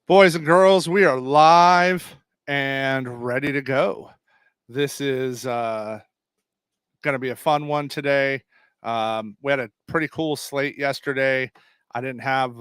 Boys and girls, we are live and ready to go. This is going to be a fun one today. We had a pretty cool slate yesterday. I didn't have,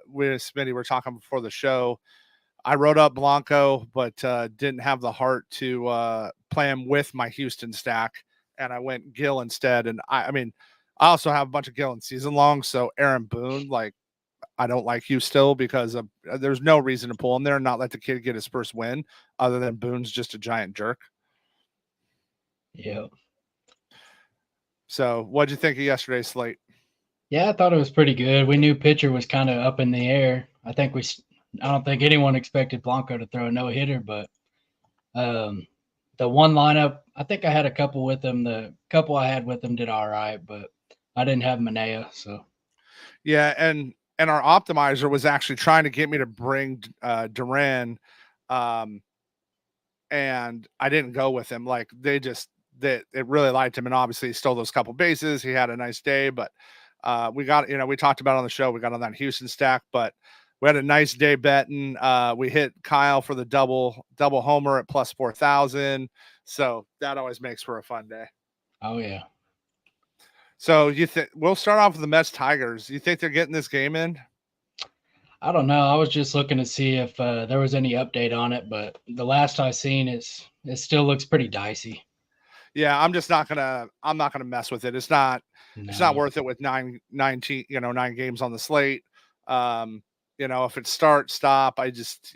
we and Smitty were talking before the show. I wrote up Blanco, but didn't have the heart to play him with my Houston stack. And I went Gill instead. And I mean, I also have a bunch of Gill in season long. So Aaron Boone, like, I don't like you still because of, there's no reason to pull him there and not let the kid get his first win other than Boone's just a giant jerk. Yeah. So what'd you think of yesterday's slate? Yeah, I thought it was pretty good. We knew pitcher was kind of up in the air. I don't think anyone expected Blanco to throw a no hitter, but um, the one lineup, I think I had a couple with him. The couple I had with him did all right, but I didn't have Manea, so Yeah, and our optimizer was actually trying to get me to bring Duran, um, and I didn't go with him. Like they it really liked him, and obviously he stole those couple bases. He had a nice day, but we got we talked about it on the show. We got on that Houston stack, but we had a nice day betting. We hit Kyle for the double homer at plus 4,000, so that always makes for a fun day. oh yeah. So you think we'll start off with the Mets Tigers? You think they're getting this game in? I don't know. I was just looking to see if there was any update on it, but the last I seen is it still looks pretty dicey. Yeah, I'm not gonna mess with it. It's not No. worth it with 9 games on the slate. Um, if it's start stop, I just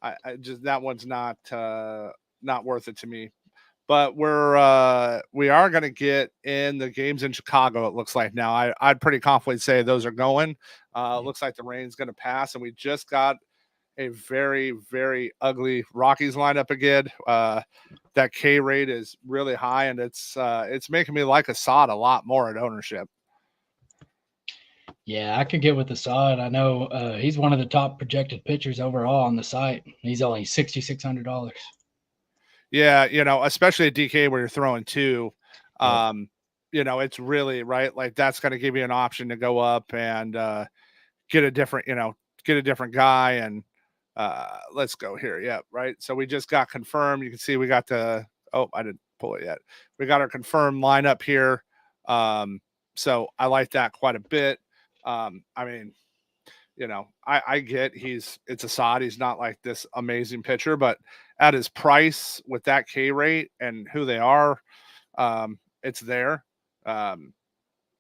I just that one's not worth it to me. But we are gonna get in the games in Chicago, it looks like now. I'd pretty confidently say those are going. Looks like the rain's gonna pass, and we just got a very, very ugly Rockies lineup again. That K rate is really high, and it's making me like Assad a lot more at ownership. Yeah, I could get with Assad. I know he's one of the top projected pitchers overall on the site. He's only $6,600. Yeah, especially at DK where you're throwing two. Yep. It's really right. Like that's going to give you an option to go up and get a different, get a different guy. And let's go here. Yeah, right. So we just got confirmed. You can see we got I didn't pull it yet. We got our confirmed lineup here. So I like that quite a bit. I mean, I get it's Assad. He's not like this amazing pitcher, but at his price with that K rate and who they are, it's there. Um,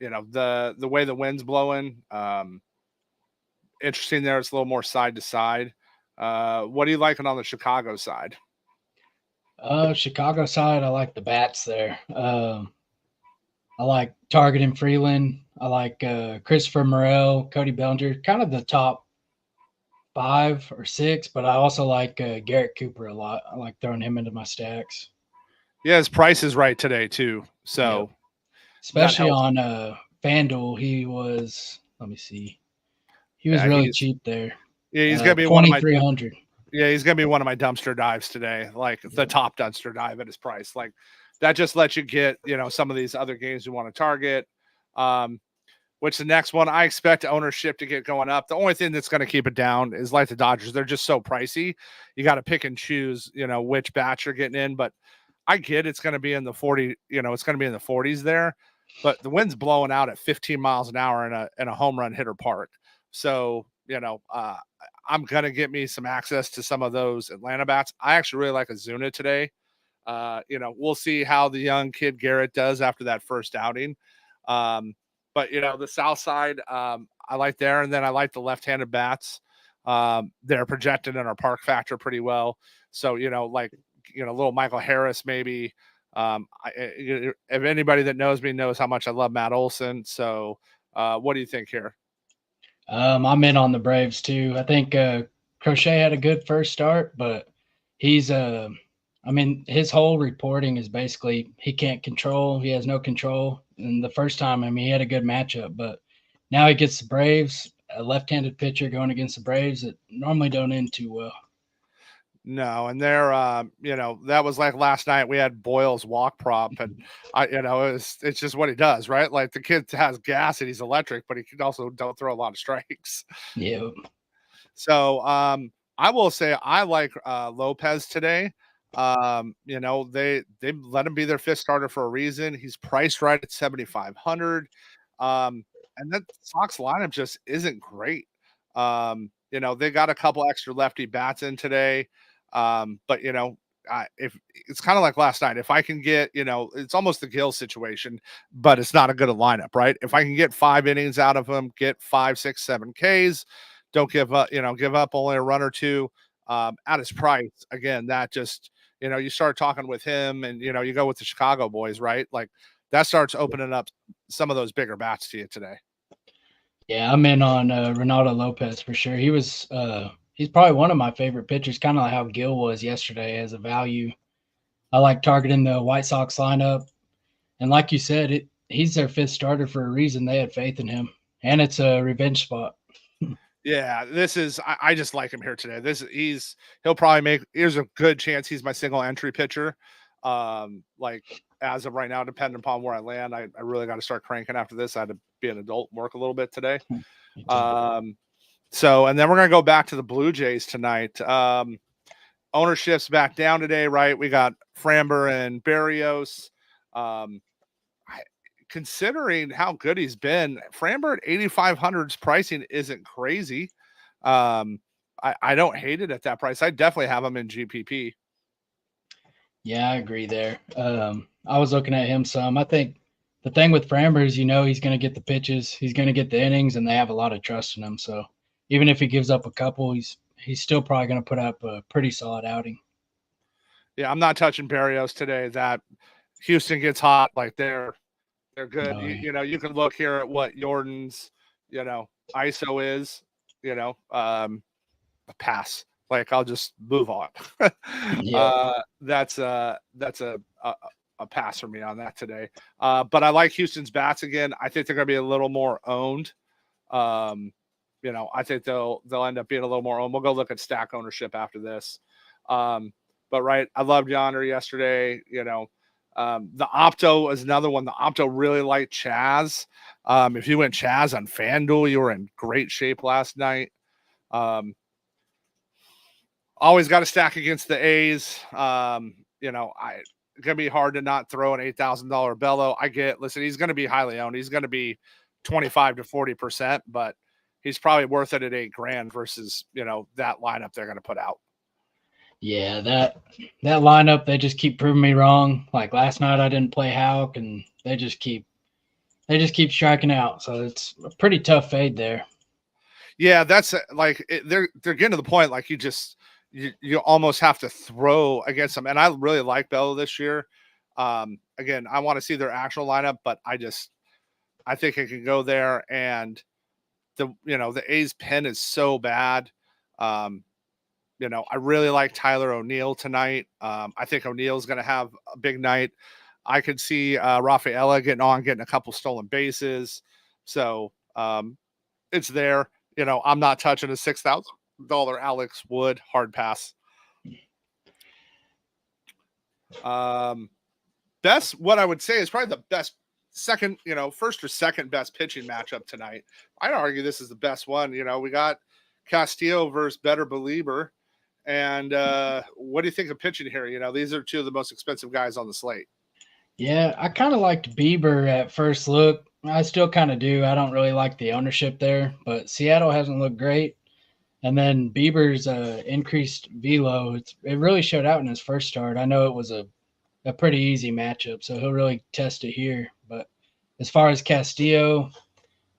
the way the wind's blowing, interesting there. It's a little more side to side. What are you liking on the Chicago side? Chicago side, I like the bats there. I like Target and Freeland. I like Christopher Morel, Cody Bellinger, kind of the top 5 or 6. But I also like Garrett Cooper a lot. I like throwing him into my stacks. Yeah, his price is right today too, Yep. so that Especially helps. on FanDuel, he was. Let me see. He was Yeah, really cheap there. he's gonna be one of my 2,300. Yeah, he's gonna be one of my dumpster dives today, like the top dumpster dive at his price. Like that just lets you get, some of these other games you want to target. Um, which the next one I expect ownership to get going up. The only thing that's going to keep it down is like the Dodgers. They're just so pricey. You got to pick and choose, which batch you're getting in. But I get it's going to be in the 40, it's going to be in the 40s there. But the wind's blowing out at 15 miles an hour in a home run hitter park. So, I'm going to get me some access to some of those Atlanta bats. I actually really like Azuna today. We'll see how the young kid Garrett does after that first outing. But the south side, I like there, and then I like the left-handed bats. They're projected in our park factor pretty well. So little Michael Harris maybe. If anybody that knows me knows how much I love Matt Olson. So what do you think here? I'm in on the Braves too. I think Crochet had a good first start, but he's I mean, his whole reporting is basically he can't control. He has no control. And the first time, I mean, he had a good matchup, but now he gets the Braves, a left-handed pitcher going against the Braves that normally don't end too well. No, and they're that was like last night we had Boyle's walk prop, and it's just what he does, right? Like the kid has gas and he's electric, but he can also don't throw a lot of strikes. Yeah. So I will say I like Lopez today. They let him be their fifth starter for a reason. He's priced right at 7,500. And that Sox lineup just isn't great. They got a couple extra lefty bats in today. But if it's kind of like last night, if I can get, it's almost the Gill situation, but it's not a good lineup, right? If I can get 5 innings out of him, get 5, 6, 7 Ks, don't give up, give up only a run or two at his price. Again, that just, you start talking with him and, you go with the Chicago boys, right? Like that starts opening up some of those bigger bats to you today. Yeah, I'm in on Ronaldo Lopez for sure. He's probably one of my favorite pitchers, kind of like how Gill was yesterday as a value. I like targeting the White Sox lineup, and like you said, he's their fifth starter for a reason. They had faith in him, and it's a revenge spot. Yeah, I just like him here today. He'll probably there's a good chance he's my single entry pitcher. Like as of right now, depending upon where I land, I really got to start cranking after this. I had to be an adult and work a little bit today. And then we're gonna go back to the Blue Jays tonight. Ownership's back down today, right? We got Framber and Berrios. Considering how good he's been, Framber at 8,500's pricing isn't crazy. I don't hate it at that price. I definitely have him in GPP. Yeah, I agree there. I was looking at him some. I think the thing with Framber is, he's going to get the pitches, he's going to get the innings, and they have a lot of trust in him. So even if he gives up a couple, he's still probably going to put up a pretty solid outing. Yeah, I'm not touching Berrios today. That Houston gets hot, like they're good. Oh, yeah. You can look here at what Jordan's, ISO is, a pass. Like I'll just move on. That's a pass for me on that today. But I like Houston's bats again. I think they're going to be a little more owned. I think they'll end up being a little more owned. We'll go look at stack ownership after this. But right, I loved Yonder yesterday. The Opto is another one. The Opto really liked Chaz. If you went Chaz on FanDuel, you were in great shape last night. Always got to stack against the A's. It's gonna be hard to not throw an $8,000 Bello. Listen, he's gonna be highly owned. He's gonna be 25 to 40%, but he's probably worth it at $8,000 versus that lineup they're gonna put out. Yeah, that lineup, they just keep proving me wrong. Like last night, I didn't play Houck, and they just keep striking out. So it's a pretty tough fade there. Yeah, that's they're getting to the point like you almost have to throw against them. And I really like Bello this year. Again, I want to see their actual lineup, but I think it can go there. And the A's pen is so bad. I really like Tyler O'Neill tonight. I think O'Neill's going to have a big night. I could see Rafaela getting a couple stolen bases. So it's there. I'm not touching a $6,000 Alex Wood hard pass. Best, what I would say is probably the best second, first or second best pitching matchup tonight. I'd argue this is the best one. We got Castillo versus Better Belieber. And what do you think of pitching here? These are two of the most expensive guys on the slate. Yeah, I kind of liked Bieber at first look. I still kind of do. I don't really like the ownership there, but Seattle hasn't looked great. And then Bieber's increased velo, it really showed out in his first start. I know it was a pretty easy matchup, so he'll really test it here. But as far as Castillo,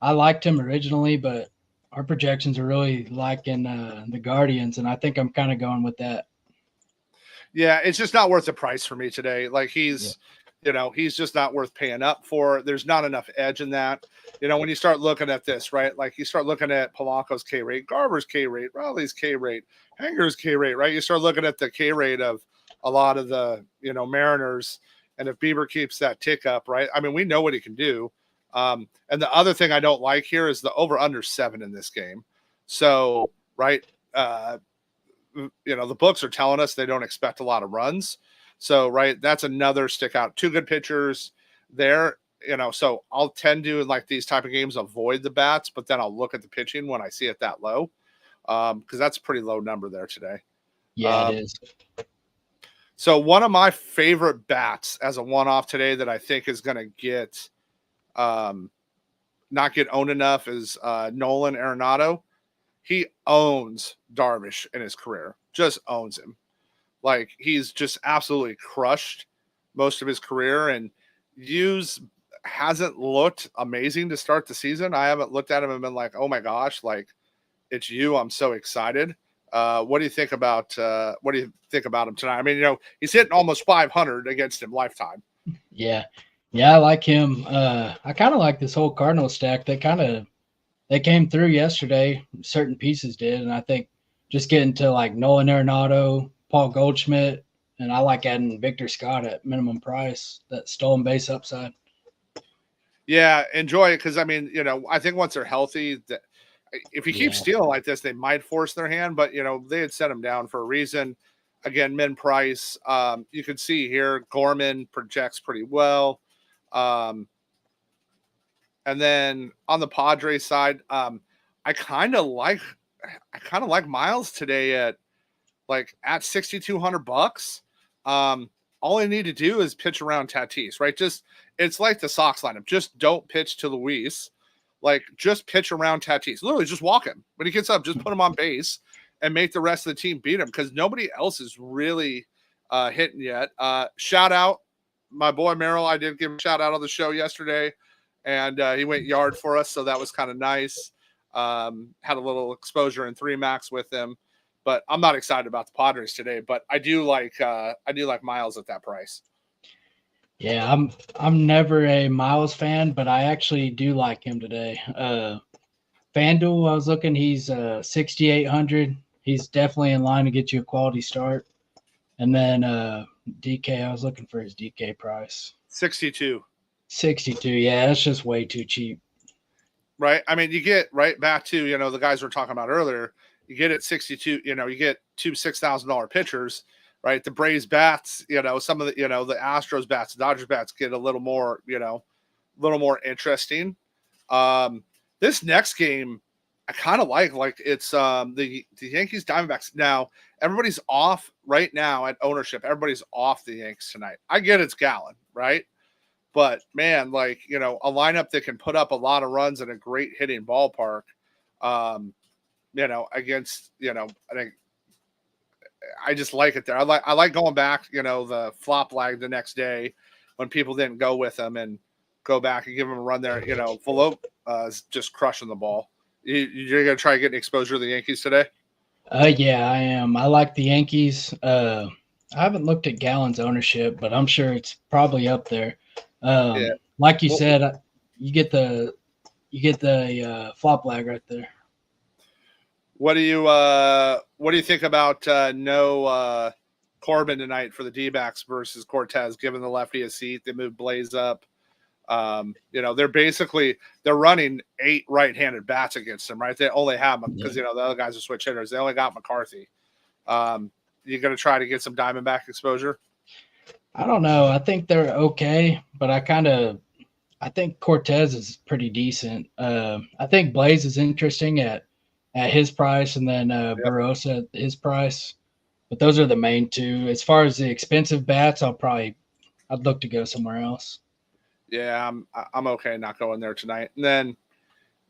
I liked him originally, but our projections are really liking the Guardians, and I think I'm kind of going with that. Yeah, it's just not worth the price for me today. Like he's just not worth paying up for. There's not enough edge in that. When you start looking at this, right? Like you start looking at Polanco's K rate, Garver's K rate, Raleigh's K rate, Hanger's K rate, right? You start looking at the K rate of a lot of the, Mariners. And if Bieber keeps that tick up, right? I mean, we know what he can do. And the other thing I don't like here is the over under 7 in this game. So, right. The books are telling us they don't expect a lot of runs. So, right, that's another stick out. Two good pitchers there, so I'll tend to, like these type of games, avoid the bats, but then I'll look at the pitching when I see it that low. because that's a pretty low number there today. Yeah, it is. So one of my favorite bats as a one-off today that I think is going to get not get owned enough is Nolan Arenado. He owns Darvish in his career, just owns him. Like he's just absolutely crushed most of his career, and Hughes hasn't looked amazing to start the season. I haven't looked at him and been like, oh my gosh, like it's you. I'm so excited. What do you think about him tonight? I mean, he's hitting almost 500 against him lifetime. Yeah. Yeah, I like him. I kind of like this whole Cardinal stack. They came through yesterday. Certain pieces did, and I think just getting to like Nolan Arenado, Paul Goldschmidt, and I like adding Victor Scott at minimum price. That stolen base upside. Yeah, enjoy it because I mean, I think once they're healthy, that if you keep stealing like this, they might force their hand. But they had set him down for a reason. Again, min price. You can see here Gorman projects pretty well. And then on the Padres side, I kind of like Miles today at 6,200 bucks. All I need to do is pitch around Tatis, right? It's like the Sox lineup. Just don't pitch to Luis. Just pitch around Tatis. Literally, just walk him when he gets up. Just put him on base and make the rest of the team beat him because nobody else is really hitting yet. Shout out my boy Merrill. I did give him a shout out on the show yesterday, and he went yard for us, so that was kind of nice. Had a little exposure in 3 max with him, but I'm not excited about the Padres today. But I do like Miles at that price. Yeah, I'm never a Miles fan, but I actually do like him today. FanDuel, I was looking, he's 6,800. He's definitely in line to get you a quality start. And then DK, I was looking for his DK price. 62. 62, yeah, that's just way too cheap. Right? I mean, you get right back to, the guys we were talking about earlier. You get at 62, you get 2 $6,000 pitchers, right? The Braves bats, some of the, the Astros bats, the Dodgers bats get a little more, interesting. This next game, I kind of like it's the Yankees Diamondbacks. Now, everybody's off right now at ownership. Everybody's off the Yankees tonight. I get it's Gallen, right? But man, a lineup that can put up a lot of runs in a great hitting ballpark, against, I think I just like it there. I like going back, the flop lag the next day when people didn't go with them and go back and give them a run there. Volo is just crushing the ball. You're going to try to get exposure to the Yankees today? Yeah, I am. I like the Yankees. I haven't looked at Gallen's ownership, but I'm sure it's probably up there. Like you said, you get the flop lag right there. What do you think about no Corbin tonight for the D-backs versus Cortez? Given the lefty a seat, they moved Blaze up. They're running 8 right-handed bats against them, right? They only have them because the other guys are switch hitters. They only got McCarthy. You going to try to get some Diamondback exposure? I don't know. I think they're okay, but I think Cortez is pretty decent. I think Blaze is interesting at his price, and then Barossa at his price. But those are the main 2. As far as the expensive bats, I'd look to go somewhere else. Yeah, I'm okay not going there tonight. And then,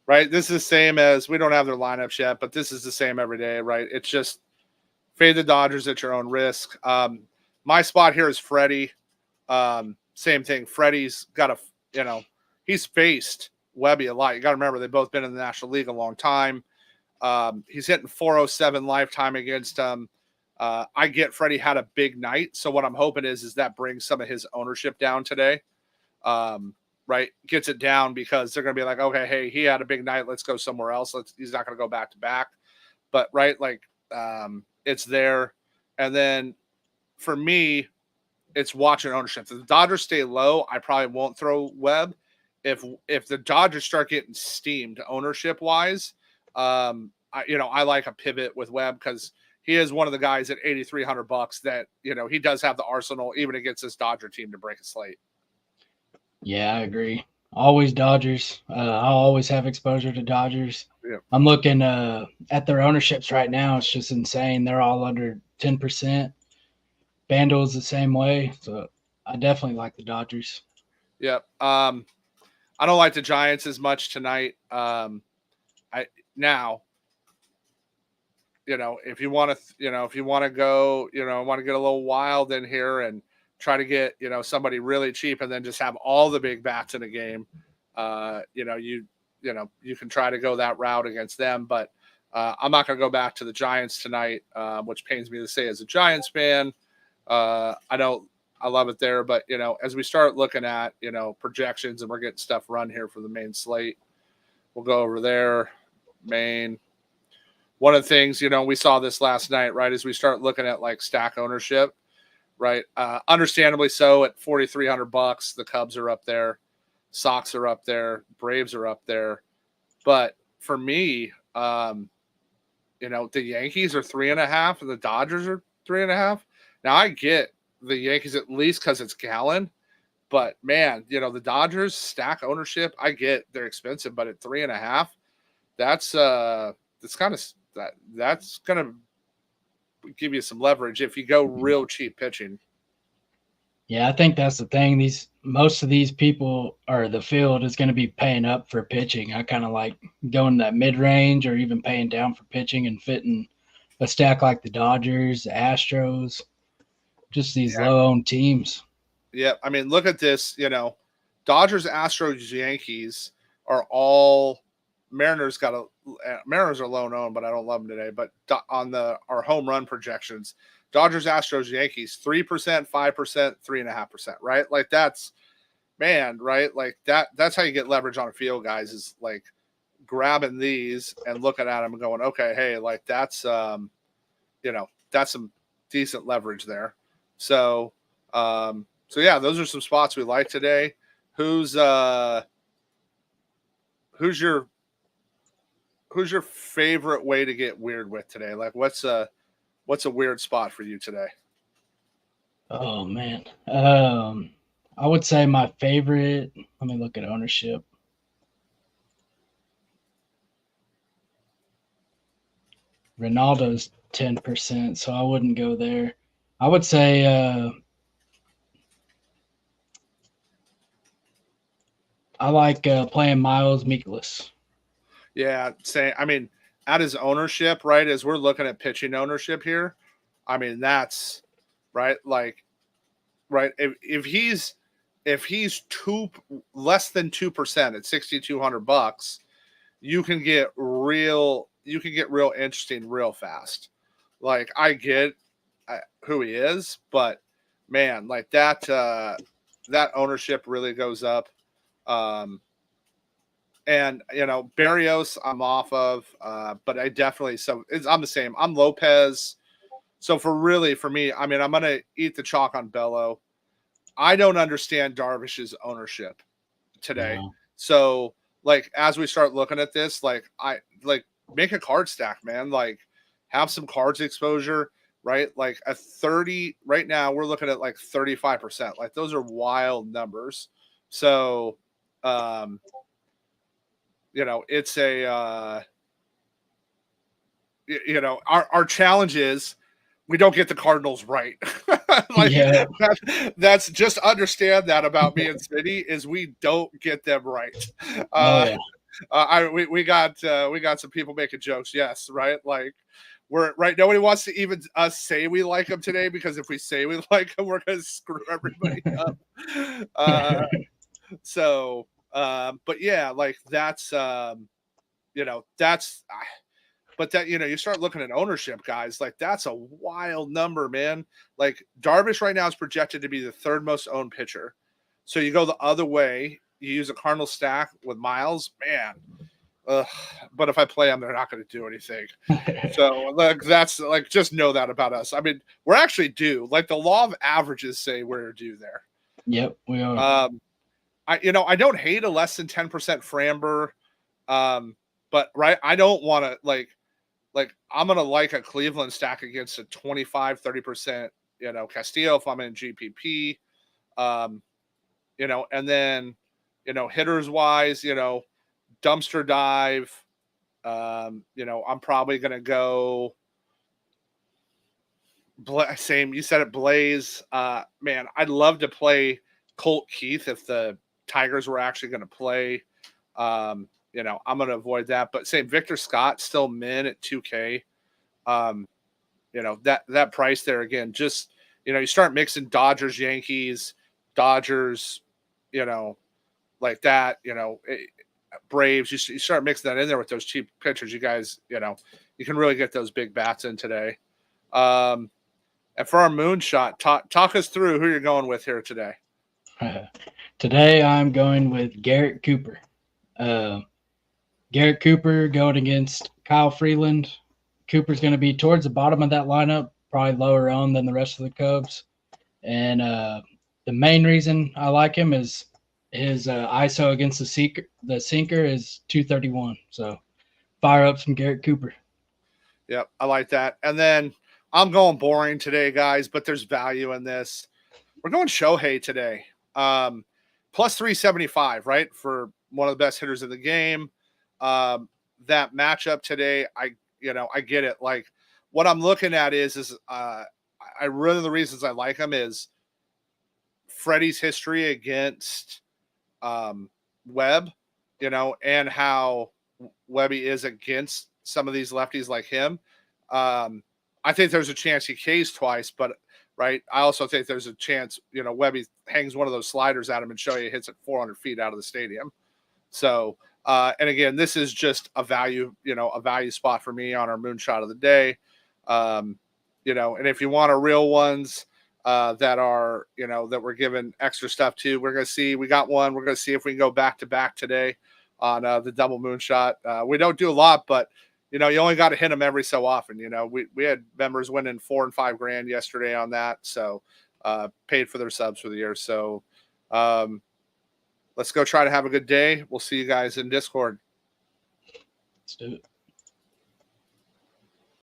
right, this is the same as we don't have their lineups yet, but this is the same every day, right? It's just fade the Dodgers at your own risk. My spot here is Freddie. Same thing. Freddie's got he's faced Webby a lot. You got to remember, they've both been in the National League a long time. He's hitting 407 lifetime against him. I get Freddie had a big night. So what I'm hoping is that brings some of his ownership down today. Right. Gets it down because they're going to be like, okay, hey, he had a big night. Let's go somewhere else. He's not going to go back to back, but right. It's there. And then for me, it's watching ownership. If the Dodgers stay low, I probably won't throw Webb. If the Dodgers start getting steamed ownership wise, I like a pivot with Webb because he is one of the guys at $8,300 that, he does have the arsenal even against this Dodger team to break a slate. Yeah, I agree. Always Dodgers. I'll always have exposure to Dodgers. Yeah. I'm looking at their ownerships right now. It's just insane. They're all under 10%. FanDuel's the same way. So I definitely like the Dodgers. Yep. I don't like the Giants as much tonight. I now, if you want to, if you want to go, want to get a little wild in here and try to get, somebody really cheap and then just have all the big bats in a game, you can try to go that route against them. But I'm not going to go back to the Giants tonight, which pains me to say as a Giants fan. I love it there, but as we start looking at projections and we're getting stuff run here for the main slate, we'll go over there. Main. One of the things, we saw this last night, right? As we start looking at like stack ownership, right? Understandably so at $4,300, the Cubs are up there, Sox are up there, Braves are up there. But for me, the Yankees are 3.5 and the Dodgers are 3.5. Now I get the Yankees at least because it's Gallen, but man, the Dodgers stack ownership. I get they're expensive, but at 3.5, that's kind of that's gonna give you some leverage if you go real cheap pitching. Yeah, I think that's the thing. Most of these people or the field is going to be paying up for pitching. I kind of like going that mid range or even paying down for pitching and fitting a stack like the Dodgers, the Astros, just these low owned teams. Yeah, I mean, look at this. Dodgers, Astros, Yankees are all. Mariners are low owned, but I don't love them today. But on our home run projections, Dodgers, Astros, Yankees, 3%, 5%, 3.5%, right? Like that's, man, right? Like that's how you get leverage on a field, guys, is like grabbing these and looking at them and going, okay, hey, like that's that's some decent leverage there. So yeah, those are some spots we like today. Who's your favorite way to get weird with today? Like what's a weird spot for you today? Oh man. I would say my favorite, let me look at ownership. Ronaldo's 10%, so I wouldn't go there. I would say I like playing Miles Mikolas. Yeah, I mean, at his ownership, right? As we're looking at pitching ownership here, I mean that's right. Like, right? If he's less than 2% at $6,200, you can get real interesting real fast. Like I get who he is, but man, like that ownership really goes up. And Barrios I'm off of, but I definitely I'm the same. I'm Lopez. So for me, I mean, I'm gonna eat the chalk on Bello. I don't understand Darvish's ownership today. No. So like as we start looking at this, like I like make a card stack, man. Like have some cards exposure, right? Like a 30 right now, we're looking at like 35%. Like those are wild numbers. So it's a our challenge is we don't get the Cardinals right. Like Yeah. that's just understand that about me and City is we don't get them right. Oh yeah. We got some people making jokes. Yes, right. Like we're right. Nobody wants to even say we like them today because if we say we like them, we're gonna screw everybody up. But yeah, like that's that's. But that you start looking at ownership, guys. Like that's a wild number, man. Like Darvish right now is projected to be the third most owned pitcher. So you go the other way, you use a Cardinal stack with Miles, man. But if I play them, they're not going to do anything. So like that's like just know that about us. I mean, we're actually due. Like the law of averages say we're due there. Yep, we are. I don't hate a less than 10% Framber. But right, I don't want to like I'm gonna like a Cleveland stack against a 25-30%, Castillo if I'm in GPP. And then hitters wise, dumpster dive. I'm probably going to go same. You said it, Blaze. Man, I'd love to play Colt Keith if the Tigers were actually going to play. I'm going to avoid that. But same, Victor Scott still min at 2K. That price there again. Just you start mixing Dodgers, Yankees, Dodgers, like that. Braves. You start mixing that in there with those cheap pitchers. You guys, you can really get those big bats in today. And for our moonshot, talk us through who you're going with here today. Today I'm going with Garrett Cooper. Garrett Cooper going against Kyle Freeland. Cooper's going to be towards the bottom of that lineup, probably lower on than the rest of the Cubs. And the main reason I like him is his ISO against the sinker is 231. So fire up some Garrett Cooper. Yep, I like that. And then I'm going boring today, guys, but there's value in this. We're going Shohei today. Plus 375, right? For one of the best hitters in the game. That matchup today, I get it. Like what I'm looking at is the reasons I like him is Freddie's history against Webb, and how Webby is against some of these lefties like him. I think there's a chance he Ks twice, but right. I also think there's a chance, Webby hangs one of those sliders at him and Shohei hits it 400 feet out of the stadium. So, and again, this is just a value spot for me on our moonshot of the day. And if you want our real ones that are, that we're giving extra stuff to, we're going to see, we got one. We're going to see if we can go back to back today on the double moonshot. We don't do a lot, but you only got to hit them every so often. We had members winning $4,000 and $5,000 yesterday on that. So paid for their subs for the year. So let's go try to have a good day. We'll see you guys in Discord. Let's do it.